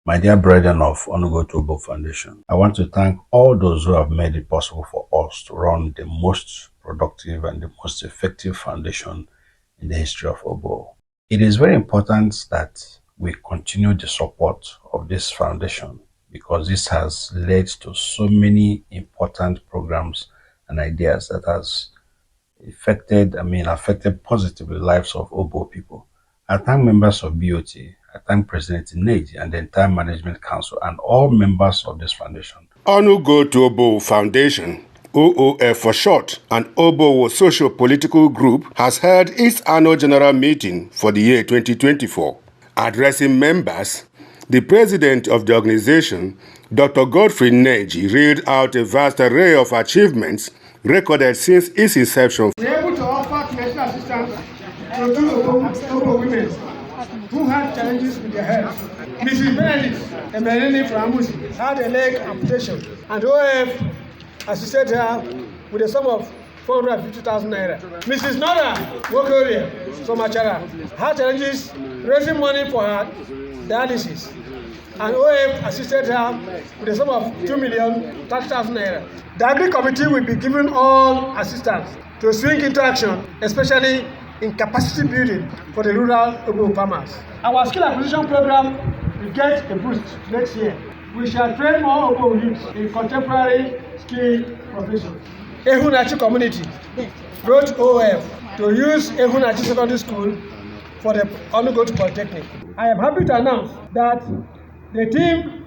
My dear brethren of OnugotuAGM Foundation, I want to thank all those who have made it possible for us to run the most productive and the most effective foundation in the history of Obo. It is very important that we continue the support of this foundation because this has led to so many important programs and ideas that has affected positively the lives of Obo people. I thank members of BOT, I thank President Neji and the entire Management Council and all members of this foundation. OnugotuAGM Foundation, OOF for short, an Obo socio-political group, has held its annual general meeting for the year 2024. Addressing members, the president of the organization, Dr. Godfrey Neji, read out a vast array of achievements recorded since its inception. We are able to offer medical assistance to two Obo women who had challenges with their health. Mrs. Benedict Emereni from Amusi had a leg amputation, and OF assisted her with a sum of 450,000 naira. Mrs. Nora Wokoria from Achara had challenges raising money for her dialysis, and OF assisted her with a sum of 2,030,000 naira. The Agri Committee will be given all assistance to swing interaction, especially in capacity building for the rural Obo farmers. Our skill acquisition program will get a boost next year. We shall train more Obo youths in contemporary skill professions. Ehunachi community wrote OF to use Ehunachi Secondary School for the Onugotu Polytechnic. I am happy to announce that the team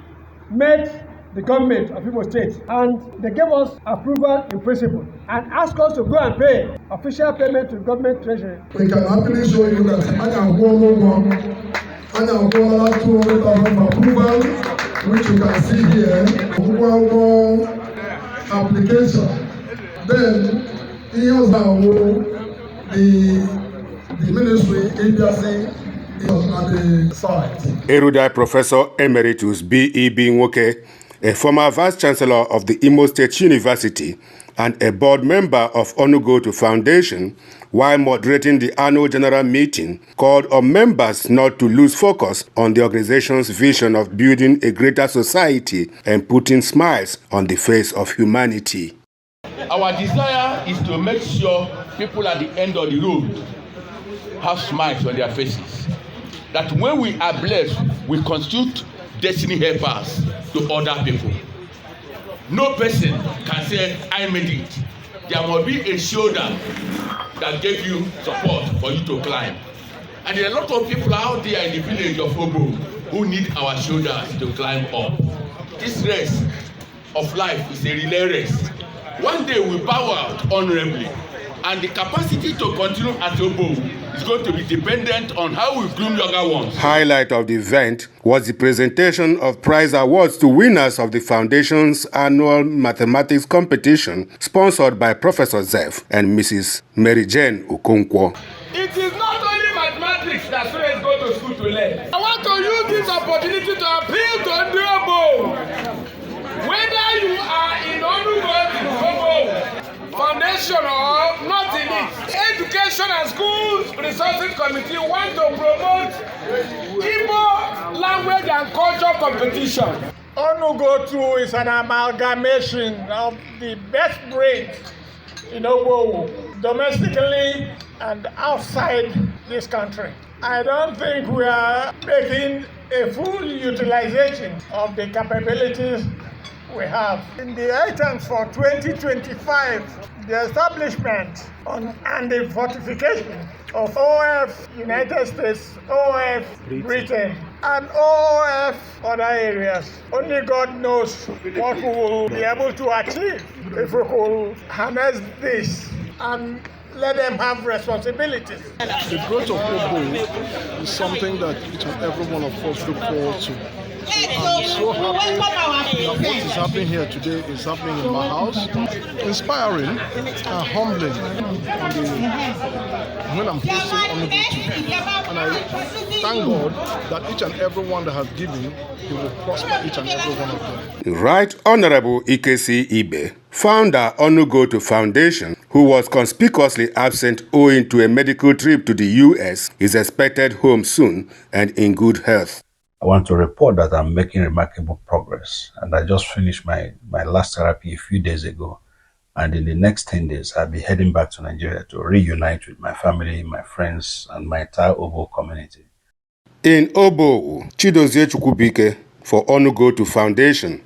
met the government of Imo State and they gave us approval in principle and asked us to go and pay official payment to government treasury. We can happily show you that I am 200,000 approval, which you can see here. Application. Then here's how the ministry agency is at the site. Erudite Professor Emeritus B.E.B. Nwoke, a former Vice Chancellor of the Imo State University and a board member of Onugotu Foundation, while moderating the annual general meeting, called on members not to lose focus on the organization's vision of building a greater society and putting smiles on the face of humanity. Our desire is to make sure people at the end of the road have smiles on their faces. That when we are blessed, we constitute destiny helpers to other people. No person can say, I made it. There must be a shoulder that gave you support for you to climb. And there are a lot of people out there in the village of Obo who need our shoulders to climb up. This race of life is a relay race. One day we bow out honorably, and the capacity to continue as Obo is going to be dependent on how we groom younger ones. Highlight of the event was the presentation of prize awards to winners of the foundation's annual mathematics competition, sponsored by Professor Zef and Mrs. Mary Jane Okonkwo. It is not only mathematics that students go to school to learn. I want to use this opportunity to appeal to the Obo. Whether you are in Onugotu Foundation or not in it, Education and Schools Resources Committee want to promote Igbo language and culture competition. Onugotu is an amalgamation of the best brains in Obo, domestically and outside this country. I don't think we are making a full utilization of the capabilities we have. In the items for 2025, the establishment and the fortification of OF United States, OF Britain, and OF other areas. Only God knows what we will be able to achieve if we could harness this and let them have responsibilities. The growth of Obo is something that each and every one of us look forward to. I'm so happy that what is happening here today is happening in my house. Inspiring and humbling when I'm hosting Onugotu. And I thank God that each and every one that has given, He will prosper each and every one of them. Right Honorable Ikesi Ibe, founder Onugotu Foundation, who was conspicuously absent owing to a medical trip to the US, is expected home soon and in good health. I want to report that I'm making remarkable progress, and I just finished my last therapy a few days ago. And in the next 10 days, I'll be heading back to Nigeria to reunite with my family, my friends, and my entire Obo community. In Obo, Chidozie Chukwubike for Onugotu Foundation.